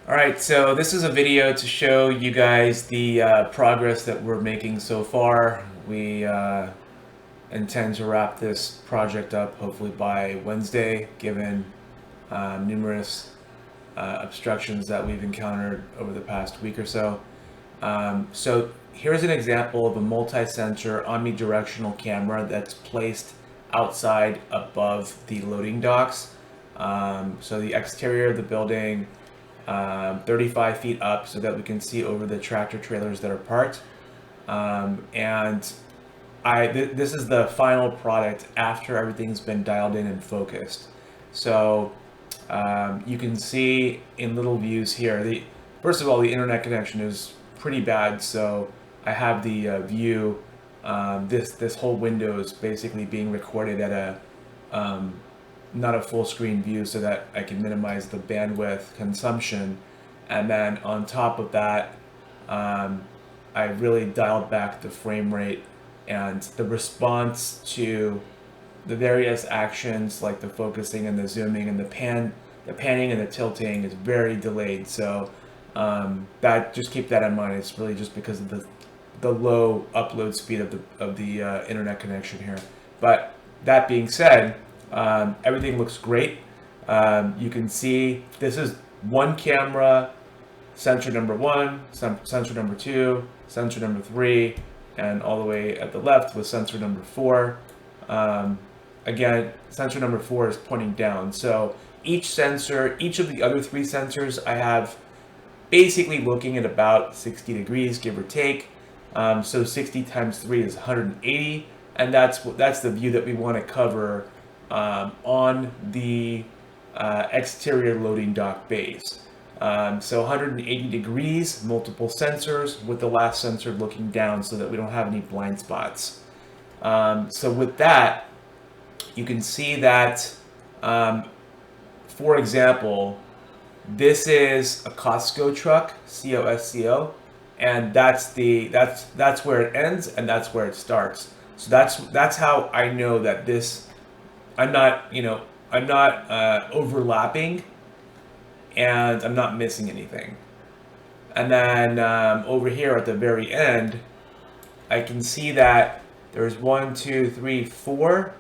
All right, so this is a video to show you guys the progress that we're making so far. We intend to wrap this project up hopefully by Wednesday, given numerous obstructions that we've encountered over the past week or so. So here's an example of a multi-sensor omnidirectional camera that's placed outside above the loading docks. So the exterior of the building, 35 feet up so that we can see over the tractor trailers that are parked. And this is the final product after everything's been dialed in and focused. So you can see in little views here, first of all, the internet connection is pretty bad. So I have the view, this whole window is basically being recorded at a, not a full screen view so that I can minimize the bandwidth consumption. And then on top of that, I really dialed back the frame rate and the response to the various actions like the focusing and the zooming and the panning and the tilting is very delayed. So that, just keep that in mind. It's really just because of the low upload speed of the internet connection here. But that being said, everything looks great. You can see this is one camera, sensor number 1, sensor number 2, sensor number 3, and all the way at the left with sensor number 4. Again, sensor number 4 is pointing down. So each sensor, each of the other 3 sensors, I have basically looking at about 60 degrees, give or take. So 60 times 3 is 180, and that's the view that we want to cover on the exterior loading dock bays. So 180 degrees, multiple sensors, with the last sensor looking down so that we don't have any blind spots. So with that, you can see that, for example, this is a Costco truck, Costco, and that's where it ends and that's where it starts. So that's how I know that this, I'm not overlapping, and I'm not missing anything. And then over here at the very end, I can see that there's 1, 2, 3, 4,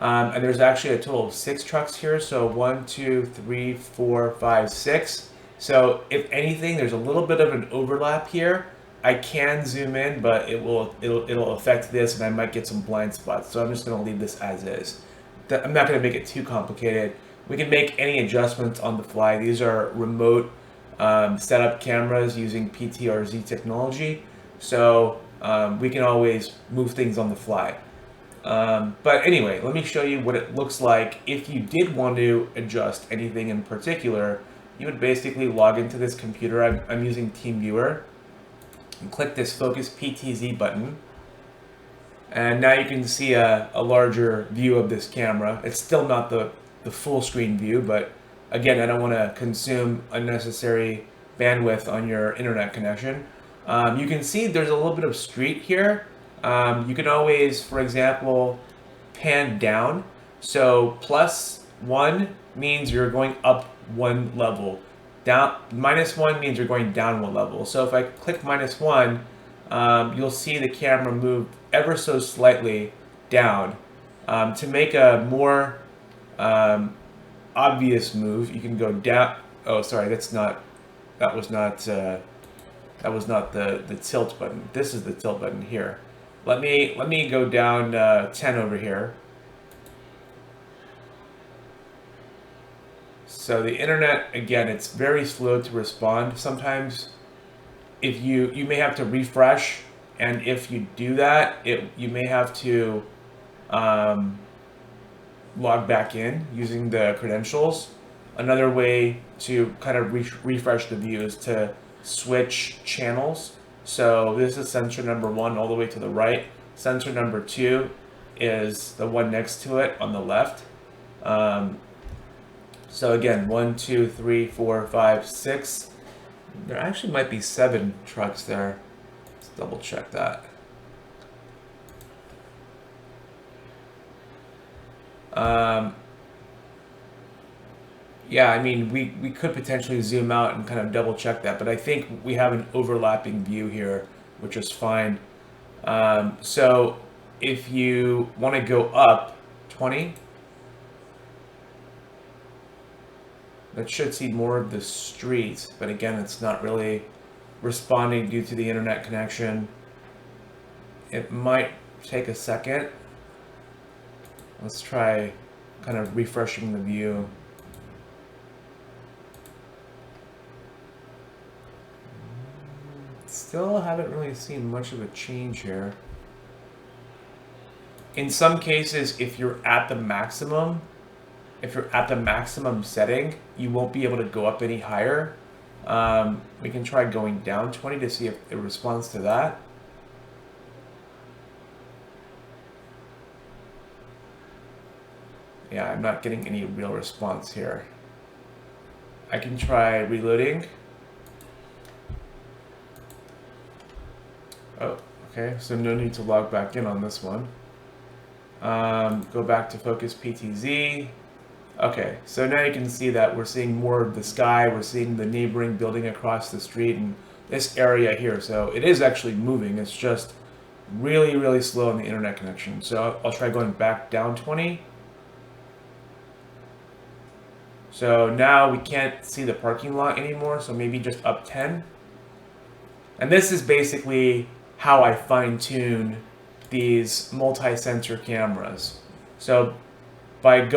and there's actually a total of 6 trucks here. So 1, 2, 3, 4, 5, 6. So if anything, there's a little bit of an overlap here. I can zoom in, but it'll affect this, and I might get some blind spots. So I'm just going to leave this as is. I'm not going to make it too complicated. We can make any adjustments on the fly. These are remote setup cameras using PTRZ technology, so we can always move things on the fly. But anyway, let me show you what it looks like if you did want to adjust anything in particular. You would basically log into this computer. I'm using TeamViewer, and click this Focus PTZ button. And now you can see a larger view of this camera. It's still not the full screen view, but again, I don't want to consume unnecessary bandwidth on your internet connection. You can see there's a little bit of street here. You can always, for example, pan down. So +1 means you're going up 1 level. Down -1 means you're going down 1 level. So if I click -1, you'll see the camera move ever so slightly down. To make a more obvious move, you can go down. Oh, sorry, that was not the tilt button. This is the tilt button here. Let me go down 10 over here. So the internet, again, it's very slow to respond. Sometimes if you may have to refresh, and if you do that, you may have to log back in using the credentials. Another way to kind of refresh the view is to switch channels. So this is sensor number 1 all the way to the right. Sensor number 2 is the one next to it on the left. So again, 1, 2, 3, 4, 5, 6. There actually might be 7 trucks there. Let's double check that. Yeah, I mean, we could potentially zoom out and kind of double check that, but I think we have an overlapping view here, which is fine. So if you want to go up 20, that should see more of the street, but again, it's not really responding due to the internet connection. It might take a second. Let's try kind of refreshing the view. Still haven't really seen much of a change here. In some cases, if you're at the maximum setting, you won't be able to go up any higher. We can try going down 20 to see if it responds to that. Yeah, I'm not getting any real response here. I can try reloading. Oh, okay, so no need to log back in on this one. Go back to focus PTZ. Okay, so now you can see that we're seeing more of the sky, we're seeing the neighboring building across the street and this area here. So it is actually moving, it's just really, really slow in the internet connection. So I'll try going back down 20. So now we can't see the parking lot anymore, so maybe just up 10. And this is basically how I fine-tune these multi-sensor cameras. So by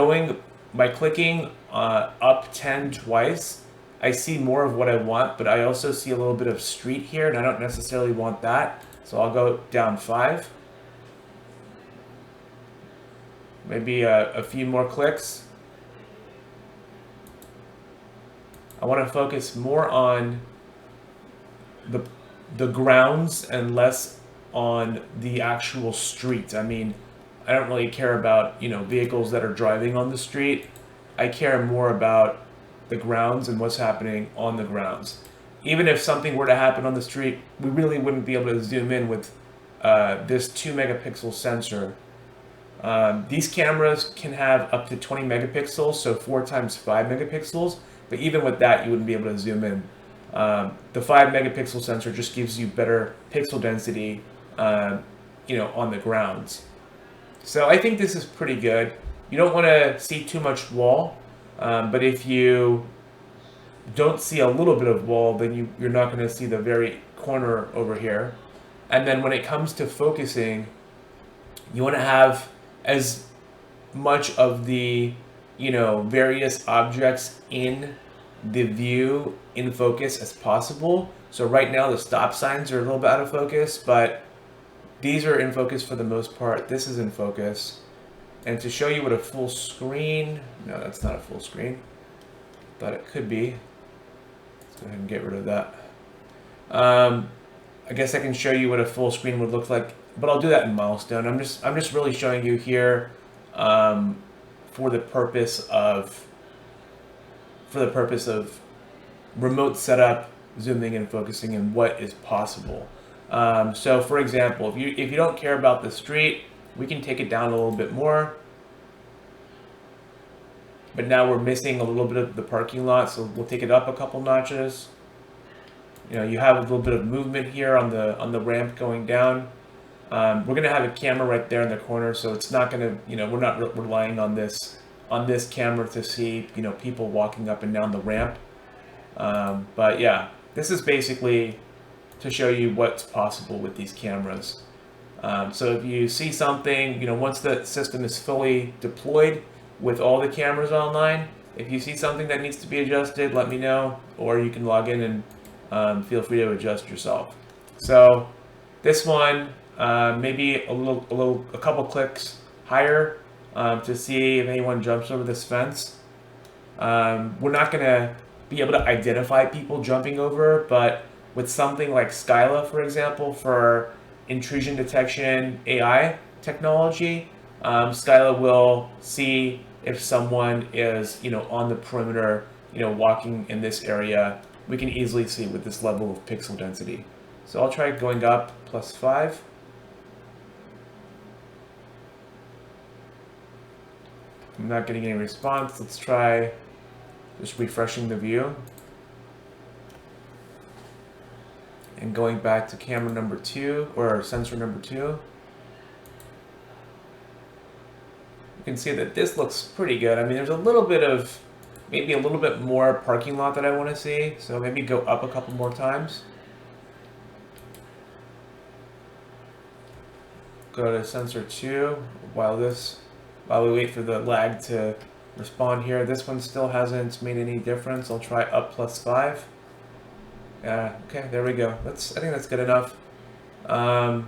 clicking up 10 twice, I see more of what I want, but I also see a little bit of street here, and I don't necessarily want that. So I'll go down 5. Maybe a few more clicks. I want to focus more on the grounds and less on the actual street. I mean, I don't really care about, vehicles that are driving on the street. I care more about the grounds and what's happening on the grounds. Even if something were to happen on the street, we really wouldn't be able to zoom in with this 2 megapixel sensor. These cameras can have up to 20 megapixels, so 4 times 5 megapixels. But even with that, you wouldn't be able to zoom in. The 5 megapixel sensor just gives you better pixel density, on the grounds. So I think this is pretty good. You don't want to see too much wall, but if you don't see a little bit of wall, then you're not going to see the very corner over here. And then when it comes to focusing, you want to have as much of the various objects in the view in focus as possible. So right now the stop signs are a little bit out of focus, but these are in focus for the most part. This is in focus. And to show you what a full screen, no, that's not a full screen. Thought it could be. Let's go ahead and get rid of that. I guess I can show you what a full screen would look like, but I'll do that in Milestone. I'm just really showing you here for the purpose of remote setup, zooming and focusing, and what is possible. So for example, if you don't care about the street, we can take it down a little bit more. But now we're missing a little bit of the parking lot, so we'll take it up a couple notches. You have a little bit of movement here on the ramp going down. We're going to have a camera right there in the corner, so it's not going to, we're not relying on this camera to see, people walking up and down the ramp. But yeah, this is basically to show you what's possible with these cameras. So if you see something, once the system is fully deployed with all the cameras online, if you see something that needs to be adjusted, let me know, or you can log in and feel free to adjust yourself. So this one, maybe a couple clicks higher to see if anyone jumps over this fence. We're not going to be able to identify people jumping over, but with something like Scylla, for example, for intrusion detection AI technology, Scylla will see if someone is, on the perimeter, walking in this area. We can easily see with this level of pixel density. So I'll try going up +5. I'm not getting any response. Let's try Just refreshing the view. And going back to camera number 2, or sensor number 2. You can see that this looks pretty good. I mean, there's a little bit of, maybe a little bit more parking lot that I want to see. So maybe go up a couple more times. Go to sensor 2 while we wait for the lag to respond here. This one still hasn't made any difference. I'll try up +5. Okay, there we go. I think that's good enough. And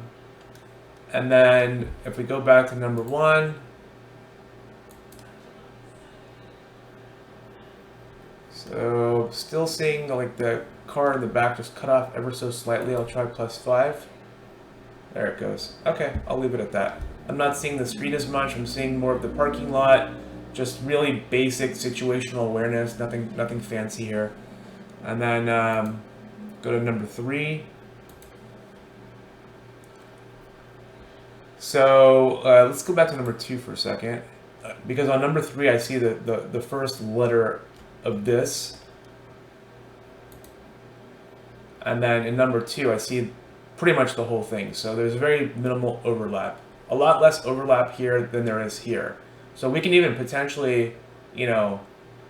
then if we go back to number 1, so still seeing like the car in the back just cut off ever so slightly. I'll try +5. There it goes. Okay, I'll leave it at that. I'm not seeing the street as much. I'm seeing more of the parking lot. Just really basic situational awareness. Nothing fancy here. And then go to number 3. So let's go back to number 2 for a second, because on number 3 I see the first letter of this, and then in number 2 I see pretty much the whole thing. So there's very minimal overlap. A lot less overlap here than there is here. So we can even potentially, you know,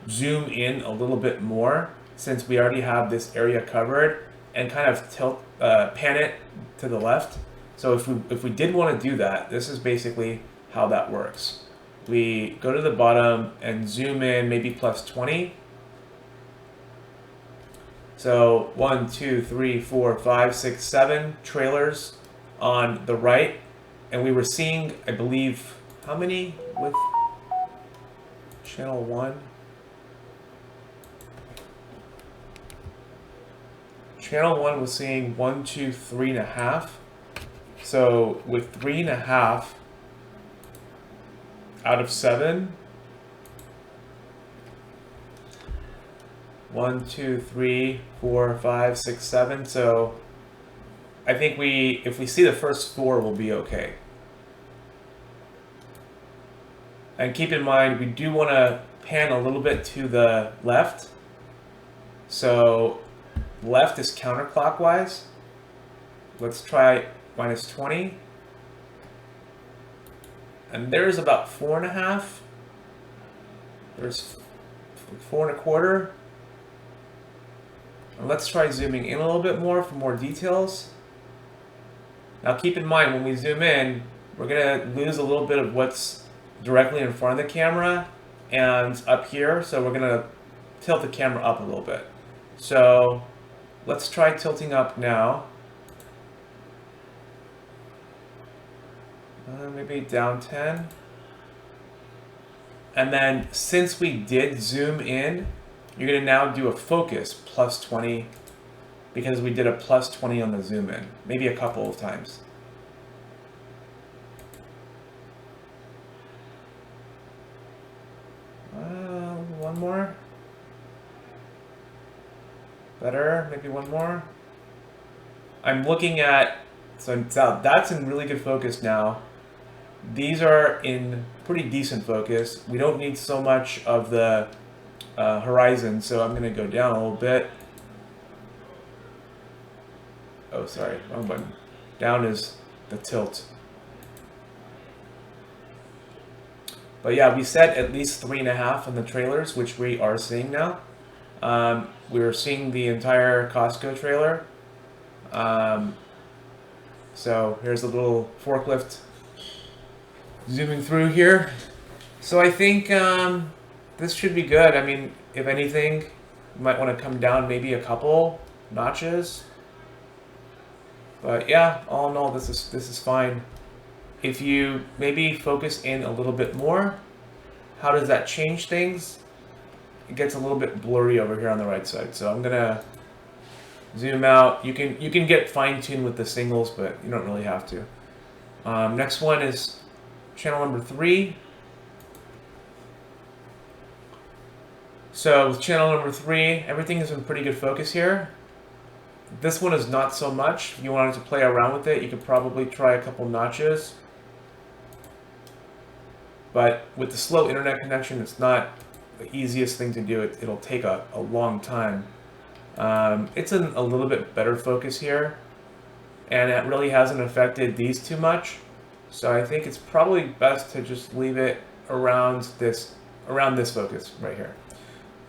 zoom in a little bit more, since we already have this area covered, and kind of pan it to the left. So if we did want to do that, this is basically how that works. We go to the bottom and zoom in maybe +20. So 1, 2, 3, 4, 5, 6, 7 trailers on the right. And we were seeing, I believe, how many with channel 1? Channel 1 was seeing 1, 2, 3.5. So with 3.5 out of 7, 1, 2, 3, 4, 5, 6, 7. So I think if we see the first 4, we'll be okay. And keep in mind, we do want to pan a little bit to the left. So left is counterclockwise. Let's try -20. And there's about 4.5. There's 4.25. And let's try zooming in a little bit more for more details. Now keep in mind, when we zoom in, we're gonna lose a little bit of what's directly in front of the camera and up here. So we're gonna tilt the camera up a little bit. So let's try tilting up now. Maybe down 10. And then since we did zoom in, you're going to now do a focus +20, because we did a +20 on the zoom in. Maybe a couple of times. One more. Better, maybe one more. I'm looking at, so that's in really good focus now. These are in pretty decent focus. We don't need so much of the horizon, so I'm going to go down a little bit. Oh, sorry, wrong button. Down is the tilt. But yeah, we said at least 3.5 on the trailers, which we are seeing now. We're seeing the entire Costco trailer. So here's a little forklift zooming through here. So I think this should be good. I mean, if anything, you might want to come down maybe a couple notches. But yeah, all in all, this is fine. If you maybe focus in a little bit more, how does that change things? It gets a little bit blurry over here on the right side. So I'm gonna zoom out. You can get fine-tuned with the singles, but you don't really have to. Next one is channel number 3. So with channel number 3, everything is in pretty good focus here. This one is not so much. If you wanted to play around with it, you could probably try a couple notches. But with the slow internet connection, it's not the easiest thing to do. It'll take a long time. It's in a little bit better focus here, and it really hasn't affected these too much. So I think it's probably best to just leave it around this focus right here.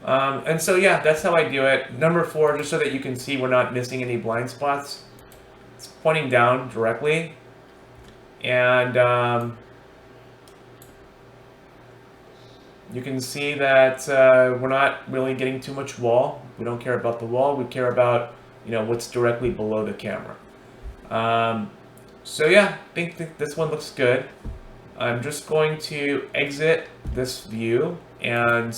And so yeah, that's how I do it. Number 4, just so that you can see we're not missing any blind spots. It's pointing down directly, and you can see that we're not really getting too much wall. We don't care about the wall. We care about, you know, what's directly below the camera. So yeah, I think this one looks good. I'm just going to exit this view, and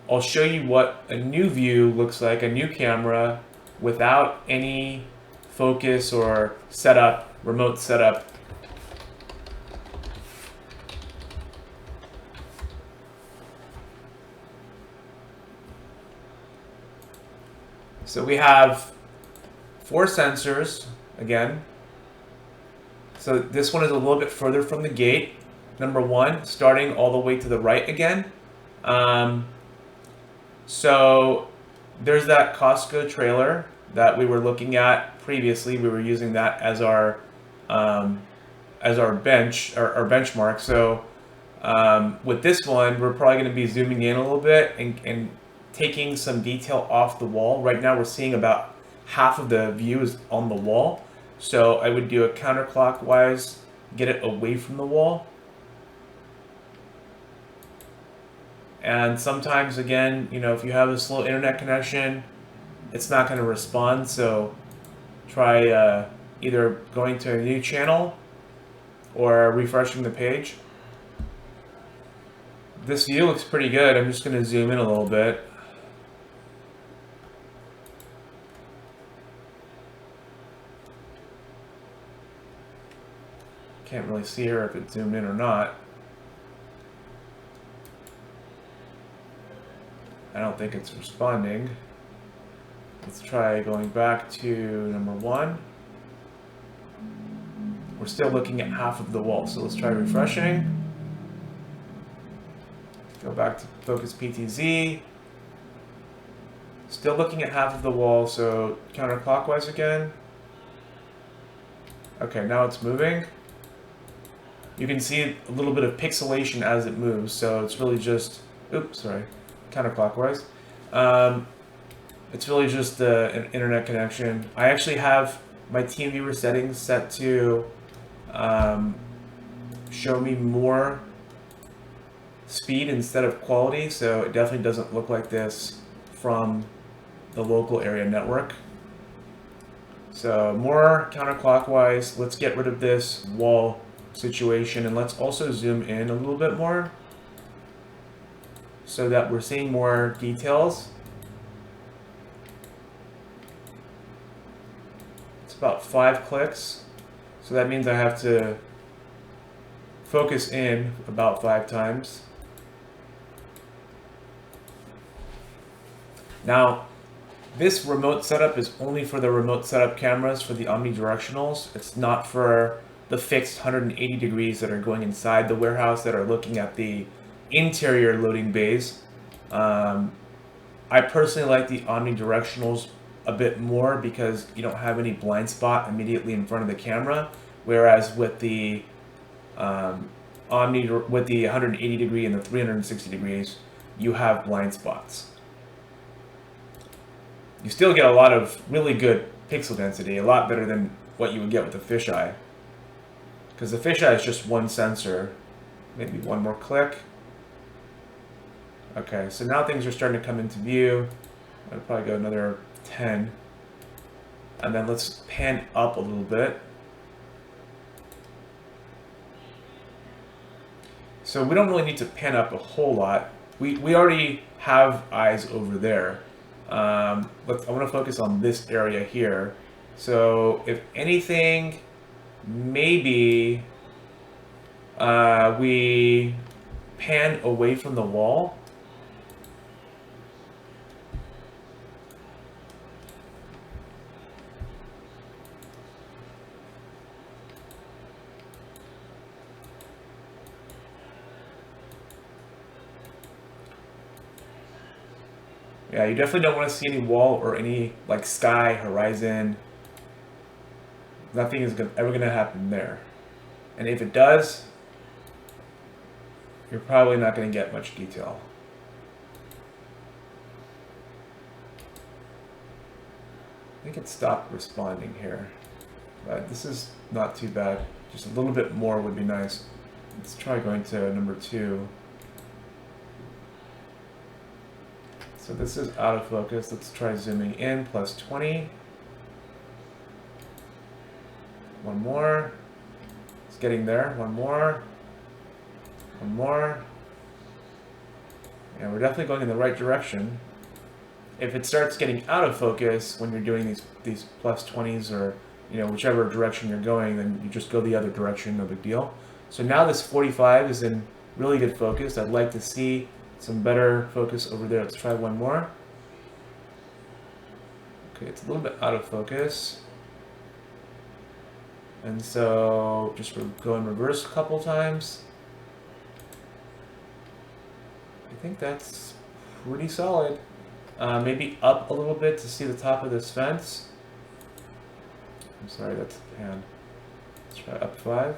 I'll show you what a new view looks like, a new camera, without any focus or setup, remote setup. So we have 4 sensors again. So this one is a little bit further from the gate. Number 1, starting all the way to the right again. So there's that Costco trailer that we were looking at previously. We were using that as our benchmark. So with this one, we're probably going to be zooming in a little bit and taking some detail off the wall. Right now we're seeing about half of the view is on the wall. So I would do a counterclockwise, get it away from the wall. And sometimes, again, you know, if you have a slow internet connection, it's not going to respond. So try either going to a new channel or refreshing the page. This view looks pretty good. I'm just going to zoom in a little bit. Can't really see her if it's zoomed in or not. I don't think it's responding. Let's try going back to number 1. We're still looking at half of the wall, so let's try refreshing. Go back to focus PTZ. Still looking at half of the wall, so counterclockwise again. Okay, now it's moving. You can see a little bit of pixelation as it moves, so it's really just, oops, sorry, counterclockwise. It's really just an internet connection. I actually have my TeamViewer settings set to show me more speed instead of quality, so it definitely doesn't look like this from the local area network. So more counterclockwise. Let's get rid of this wall situation, and let's also zoom in a little bit more so that we're seeing more details. It's about 5 clicks, so that means I have to focus in about 5 times. Now, this remote setup is only for the remote setup cameras for the Omni-Directionals. It's not for the fixed 180 degrees that are going inside the warehouse that are looking at the interior loading bays. I personally like the Omni-Directionals a bit more because you don't have any blind spot immediately in front of the camera, whereas with the with the 180 degree and the 360 degrees, you have blind spots. You still get a lot of really good pixel density, a lot better than what you would get with the fisheye. Because the fisheye is just one sensor. Maybe one more click. Okay, so now things are starting to come into view. I'll probably go another 10. And then let's pan up a little bit. So we don't really need to pan up a whole lot. We already have eyes over there. I want to focus on this area here. So if anything, maybe we pan away from the wall. Yeah, you definitely don't want to see any wall or any like sky, horizon. Nothing is ever going to happen there. And if it does, you're probably not going to get much detail. I think it stopped responding here. But this is not too bad. Just a little bit more would be nice. Let's try going to number 2. So this is out of focus. Let's try zooming in, plus 20. One more. It's getting there. One more. One more. And we're definitely going in the right direction. If it starts getting out of focus when you're doing these plus 20s or whichever direction you're going, then you just go the other direction, no big deal. So now this 45 is in really good focus. I'd like to see some better focus over there. Let's try one more. Okay, it's a little bit out of focus. And so just go in reverse a couple times. I think that's pretty solid. Maybe up a little bit to see the top of this fence. I'm sorry, that's the pan. Let's try up 5.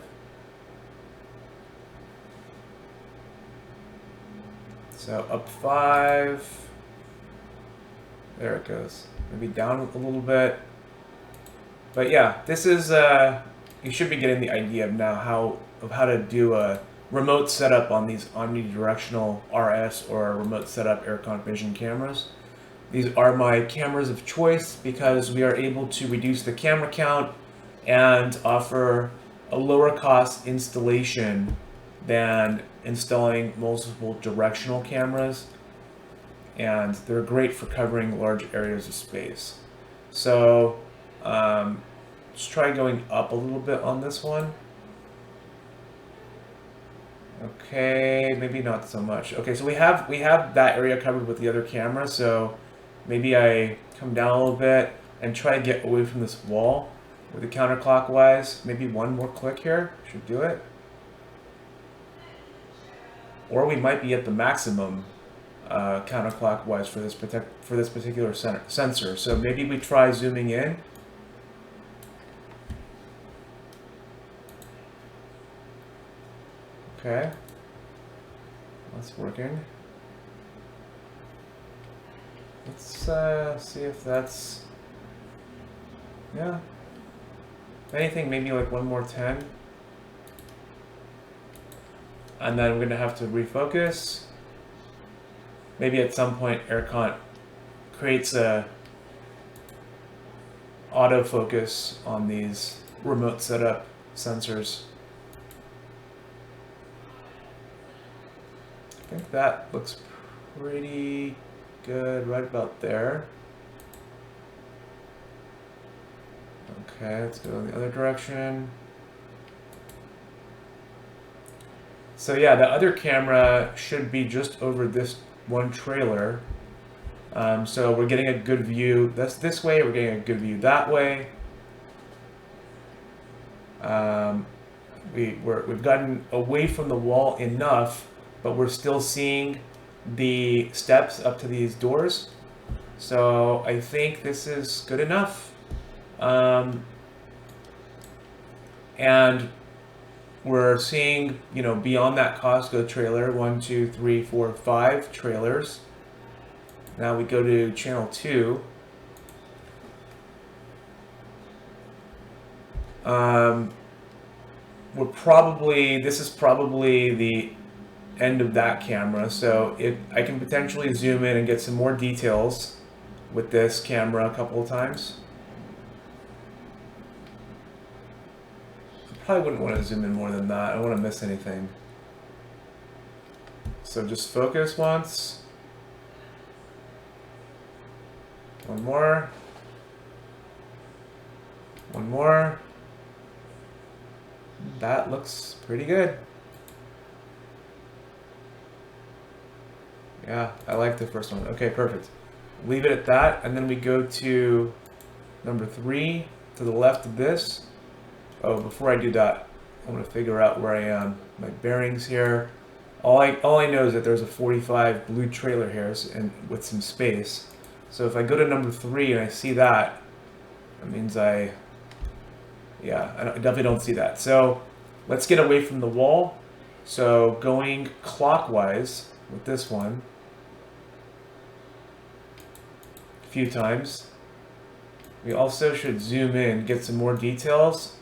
So up 5. There it goes. Maybe down a little bit. But yeah, this is you should be getting the idea of now how to do a remote setup on these Omni-Directional RS or remote setup Arecont Vision cameras. These are my cameras of choice because we are able to reduce the camera count and offer a lower cost installation than installing multiple directional cameras, and they're great for covering large areas of space. So let's try going up a little bit on this one. Okay, maybe not so much. Okay, so we have that area covered with the other camera, so maybe I come down a little bit and try to get away from this wall with the counterclockwise. Maybe one more click here should do it. Or we might be at the maximum counterclockwise for this particular sensor. So maybe we try zooming in. Okay, that's working. Let's see if that's, yeah. If anything, maybe like one more 10. And then we're going to have to refocus. Maybe at some point Arecont creates a autofocus on these remote setup sensors. I think that looks pretty good right about there. Okay, let's go in the other direction. So yeah, the other camera should be just over this one trailer. So we're getting a good view. That's this way. We're getting a good view that way. We've gotten away from the wall enough, but we're still seeing the steps up to these doors. So I think this is good enough. And we're seeing, beyond that Costco trailer, 1, 2, 3, 4, 5 trailers. Now we go to channel 2. This is probably the end of that camera, so I can potentially zoom in and get some more details with this camera a couple of times. I probably wouldn't want to zoom in more than that. I don't want to miss anything. So just focus once. One more. One more. That looks pretty good. Yeah, I like the first one. Okay, perfect. Leave it at that, and then we go to number 3 to the left of this. Oh, before I do that, I want to figure out where I am. My bearings here. all I know is that there's a 45 blue trailer here and with some space. So if I go to number 3 and I see that, that means I definitely don't see that. So let's get away from the wall. So going clockwise with this one a few times. We also should zoom in, get some more details.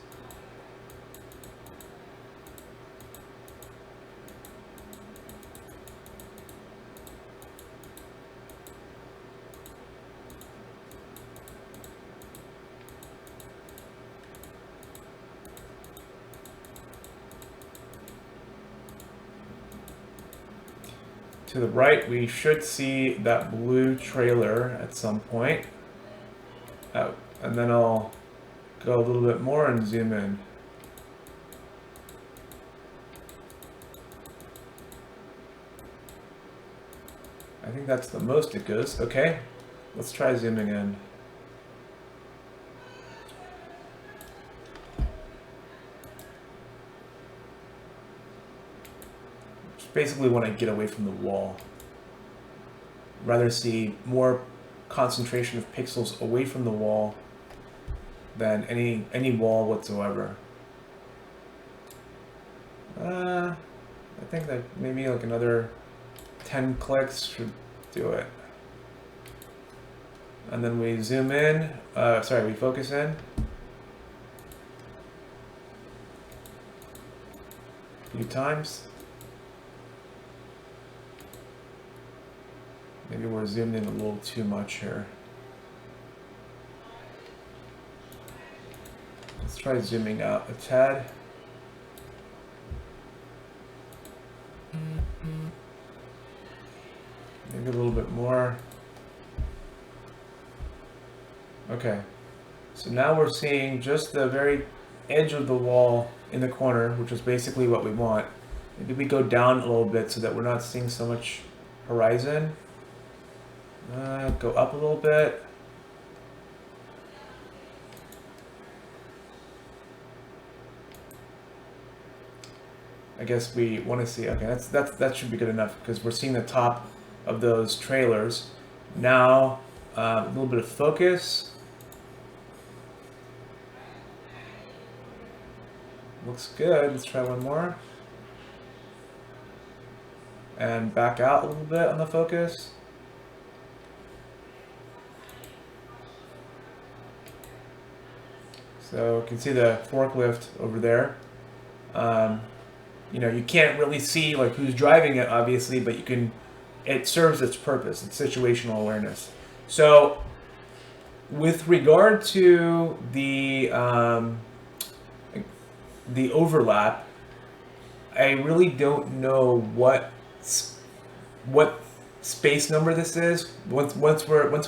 To the right, we should see that blue trailer at some point. Oh, and then I'll go a little bit more and zoom in. I think that's the most it goes. Okay, let's try zooming in. Basically want to get away from the wall. Rather see more concentration of pixels away from the wall than any wall whatsoever. I think that maybe like another 10 clicks should do it. And then we zoom in, we focus in. A few times. Maybe we're zoomed in a little too much here. Let's try zooming out a tad. Maybe a little bit more. Okay, so now we're seeing just the very edge of the wall in the corner, which is basically what we want. Maybe we go down a little bit so that we're not seeing so much horizon. Go up a little bit. I guess we want to see. Okay, that should be good enough because we're seeing the top of those trailers. Now a little bit of focus. Looks good. Let's try one more. And back out a little bit on the focus. So you can see the forklift over there. You know, you can't really see like who's driving it, obviously, but you can. It serves its purpose. It's situational awareness. So, with regard to the overlap, I really don't know what space number this is. Once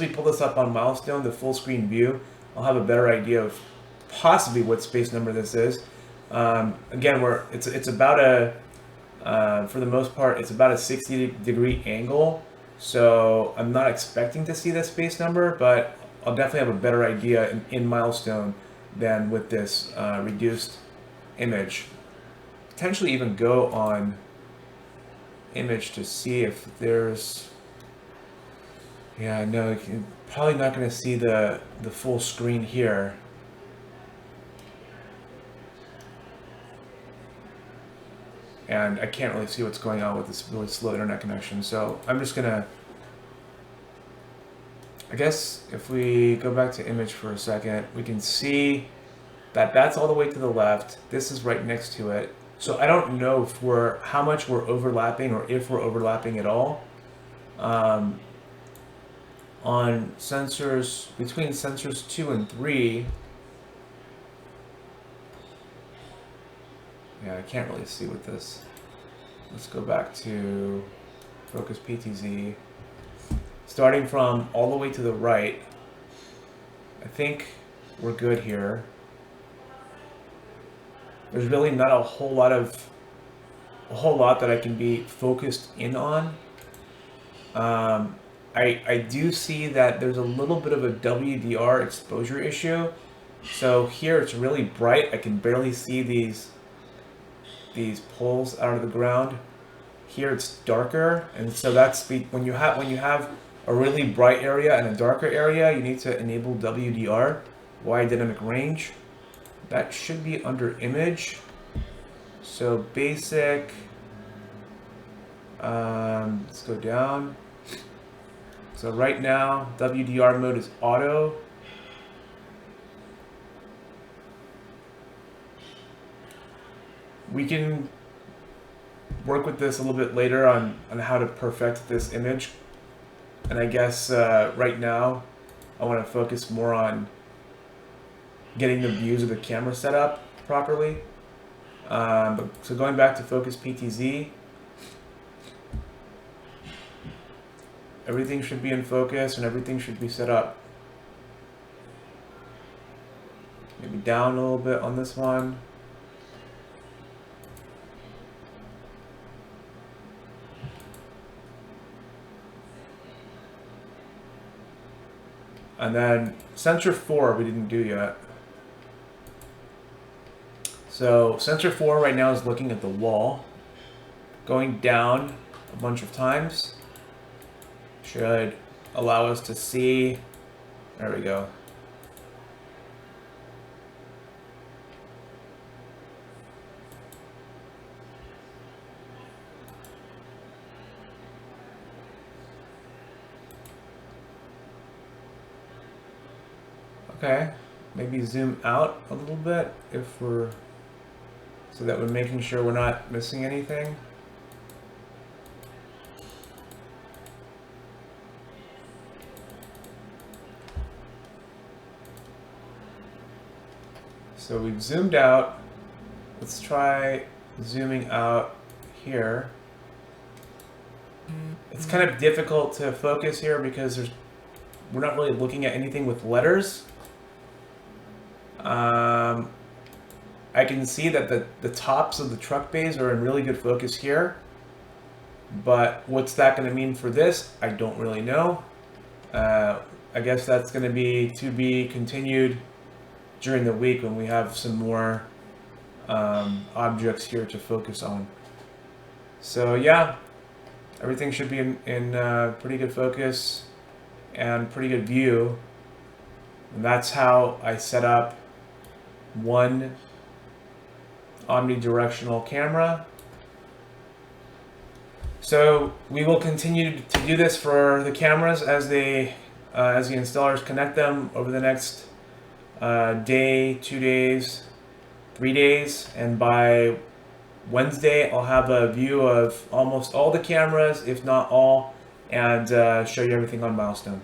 we pull this up on Milestone, the full screen view, I'll have a better idea of possibly what space number this is. Again, it's about a for the most part it's about a 60-degree angle, so I'm not expecting to see that space number, but I'll definitely have a better idea in Milestone than with this reduced image. Potentially even go on image to see if there's. Yeah, no, you're probably not going to see the full screen here. And I can't really see what's going on with this really slow internet connection. So I'm just gonna, I guess if we go back to image for a second, we can see that that's all the way to the left. This is right next to it. So I don't know if how much we're overlapping or if we're overlapping at all. On sensors, between sensors 2 and 3, yeah, I can't really see with this. Let's go back to focus PTZ. Starting from all the way to the right, I think we're good here. There's really not a whole lot that I can be focused in on. I do see that there's a little bit of a Wdr exposure issue. So here it's really bright. I can barely see these poles out of the ground. here it's darker, and so that's when you have a really bright area and a darker area, you need to enable WDR, wide dynamic range. That should be under image. So basic, let's go down. So right now, WDR mode is auto. We can work with this a little bit later on how to perfect this image. And I guess right now, I want to focus more on getting the views of the camera set up properly. So going back to focus PTZ, everything should be in focus and everything should be set up. Maybe down a little bit on this one. And then sensor 4 we didn't do yet. So sensor 4 right now is looking at the wall. Going down a bunch of times should allow us to see. There we go. Okay, maybe zoom out a little bit if we're, so that we're making sure we're not missing anything. So we've zoomed out. Let's try zooming out here. It's kind of difficult to focus here because we're not really looking at anything with letters. I can see that the tops of the truck bays are in really good focus here, but what's that going to mean for this? I don't really know. I guess that's going to be continued during the week when we have some more objects here to focus on. So yeah, everything should be in pretty good focus and pretty good view. And that's how I set up one omnidirectional camera. So we will continue to do this for the cameras as the installers connect them over the next day, 2 days, 3 days, and by Wednesday I'll have a view of almost all the cameras, if not all, and show you everything on Milestone.